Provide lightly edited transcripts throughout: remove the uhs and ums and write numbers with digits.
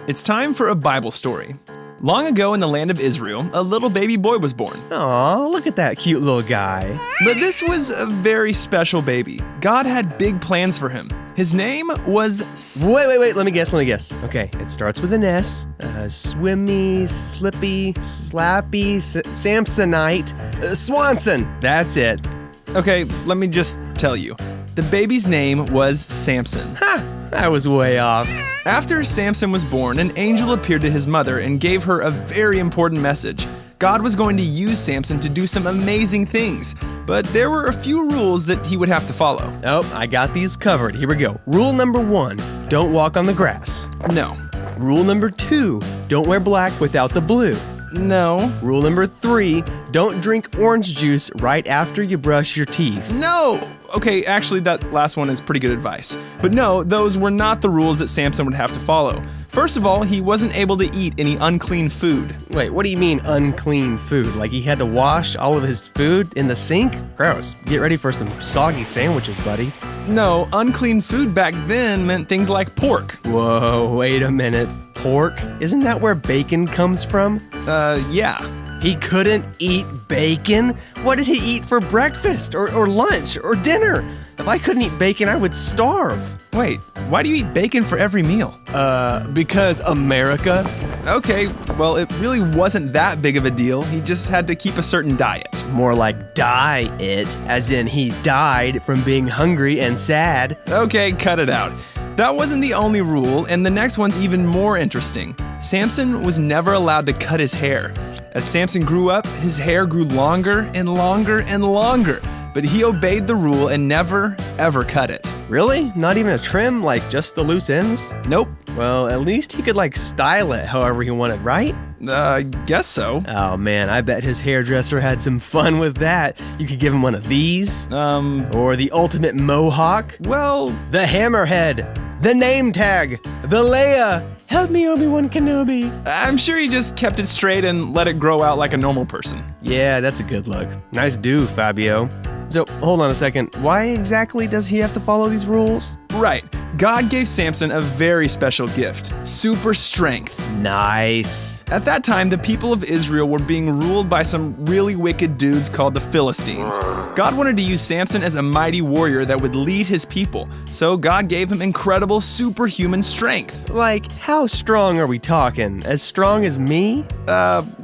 It's time for a Bible story. Long ago in the land of Israel, a little baby boy was born. Aw, look at that cute little guy. But this was a very special baby. God had big plans for him. His name was... Wait, let me guess. Okay, it starts with an S. Swimmy, slippy, slappy, Samsonite, Swanson. That's it. Okay, let me just tell you. The baby's name was Samson. Ha! I was way off. After Samson was born, an angel appeared to his mother and gave her a very important message. God was going to use Samson to do some amazing things, but there were a few rules that he would have to follow. Oh, I got these covered. Here we go. Rule number 1, don't walk on the grass. No. Rule number 2, don't wear black without the blue. No. Rule number 3, don't drink orange juice right after you brush your teeth. No! Okay, actually, that last one is pretty good advice. But no, those were not the rules that Samson would have to follow. First of all, he wasn't able to eat any unclean food. Wait, what do you mean unclean food? Like he had to wash all of his food in the sink? Gross. Get ready for some soggy sandwiches, buddy. No, unclean food back then meant things like pork. Whoa, wait a minute. Pork? Isn't that where bacon comes from? Yeah. He couldn't eat bacon? What did he eat for breakfast or lunch or dinner? If I couldn't eat bacon, I would starve. Wait, why do you eat bacon for every meal? Because America. Okay, well, it really wasn't that big of a deal. He just had to keep a certain diet. More like die it, as in he died from being hungry and sad. Okay, cut it out. That wasn't the only rule, and the next one's even more interesting. Samson was never allowed to cut his hair. As Samson grew up, his hair grew longer and longer and longer, but he obeyed the rule and never, ever cut it. Really? Not even a trim, like just the loose ends? Nope. Well, at least he could style it however he wanted, right? I guess so. Oh man, I bet his hairdresser had some fun with that. You could give him one of these. Or the ultimate mohawk. Well, the hammerhead. The name tag. The Leia. Help me, Obi-Wan Kenobi. I'm sure he just kept it straight and let it grow out like a normal person. Yeah, that's a good look. Nice do, Fabio. So, hold on a second. Why exactly does he have to follow these rules? Right. God gave Samson a very special gift, super strength. Nice. At that time, the people of Israel were being ruled by some really wicked dudes called the Philistines. God wanted to use Samson as a mighty warrior that would lead his people, so God gave him incredible superhuman strength. Like, how strong are we talking? As strong as me?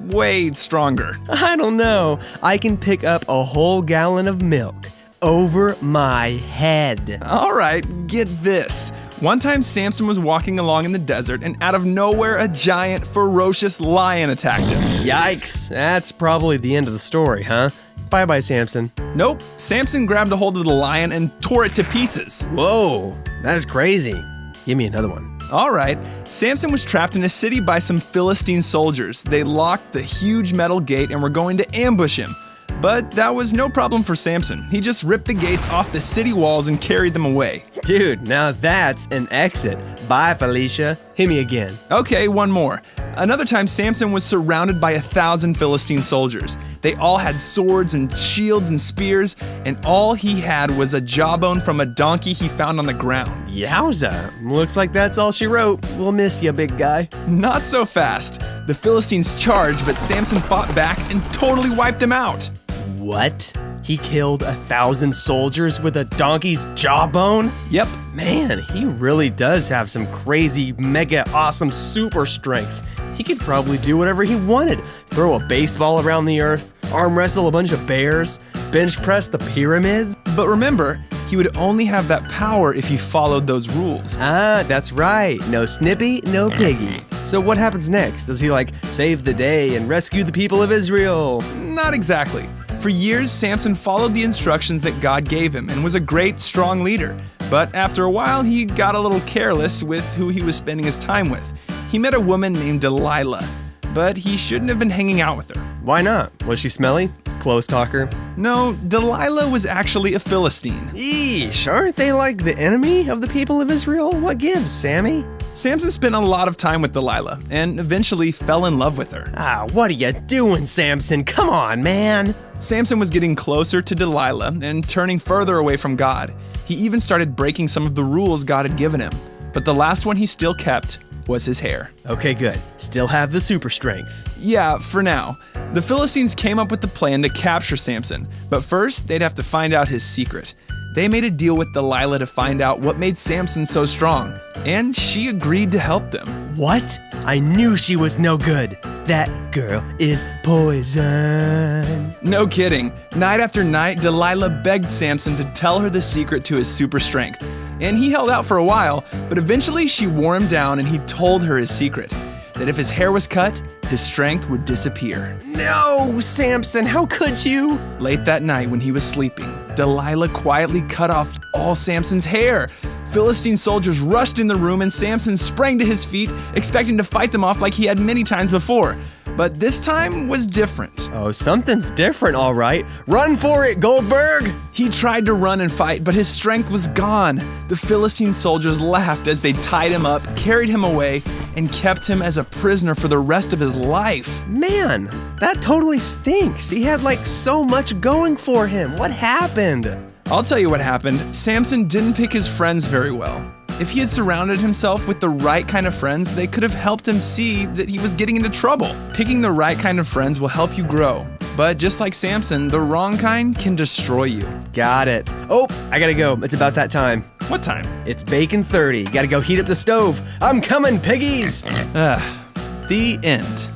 Way stronger. I don't know. I can pick up a whole gallon of milk over my head. All right, get this. One time Samson was walking along in the desert and out of nowhere a giant, ferocious lion attacked him. Yikes, that's probably the end of the story, huh? Bye-bye, Samson. Nope, Samson grabbed a hold of the lion and tore it to pieces. Whoa, that's crazy. Give me another one. All right, Samson was trapped in a city by some Philistine soldiers. They locked the huge metal gate and were going to ambush him. But that was no problem for Samson. He just ripped the gates off the city walls and carried them away. Dude, now that's an exit. Bye, Felicia. Hit me again. Okay, one more. Another time, Samson was surrounded by 1,000 Philistine soldiers. They all had swords and shields and spears, and all he had was a jawbone from a donkey he found on the ground. Yowza. Looks like that's all she wrote. We'll miss you, big guy. Not so fast. The Philistines charged, but Samson fought back and totally wiped them out. What? He killed 1,000 soldiers with a donkey's jawbone? Yep. Man, he really does have some crazy, mega awesome super strength. He could probably do whatever he wanted. Throw a baseball around the earth, arm wrestle a bunch of bears, bench press the pyramids. But remember, he would only have that power if he followed those rules. Ah, that's right. No Snippy, no Piggy. So what happens next? Does he save the day and rescue the people of Israel? Not exactly. For years, Samson followed the instructions that God gave him and was a great, strong leader. But after a while, he got a little careless with who he was spending his time with. He met a woman named Delilah, but he shouldn't have been hanging out with her. Why not? Was she smelly? Close talker? No, Delilah was actually a Philistine. Eesh, aren't they the enemy of the people of Israel? What gives, Sammy? Samson spent a lot of time with Delilah and eventually fell in love with her. Ah, what are you doing, Samson? Come on, man. Samson was getting closer to Delilah and turning further away from God. He even started breaking some of the rules God had given him. But the last one he still kept was his hair. Okay, good. Still have the super strength. Yeah, for now. The Philistines came up with the plan to capture Samson, but first they'd have to find out his secret. They made a deal with Delilah to find out what made Samson so strong, and she agreed to help them. What? I knew she was no good. That girl is poison. No kidding. Night after night, Delilah begged Samson to tell her the secret to his super strength. And he held out for a while, but eventually she wore him down and he told her his secret, that if his hair was cut, his strength would disappear. No, Samson, how could you? Late that night when he was sleeping, Delilah quietly cut off all Samson's hair. Philistine soldiers rushed in the room and Samson sprang to his feet, expecting to fight them off like he had many times before. But this time was different. Oh, something's different, all right. Run for it, Goldberg! He tried to run and fight, but his strength was gone. The Philistine soldiers laughed as they tied him up, carried him away, and kept him as a prisoner for the rest of his life. Man, that totally stinks. He had so much going for him. What happened? I'll tell you what happened. Samson didn't pick his friends very well. If he had surrounded himself with the right kind of friends, they could have helped him see that he was getting into trouble. Picking the right kind of friends will help you grow. But just like Samson, the wrong kind can destroy you. Got it. Oh, I gotta go. It's about that time. What time? It's bacon 30. Gotta go heat up the stove. I'm coming, piggies! The end.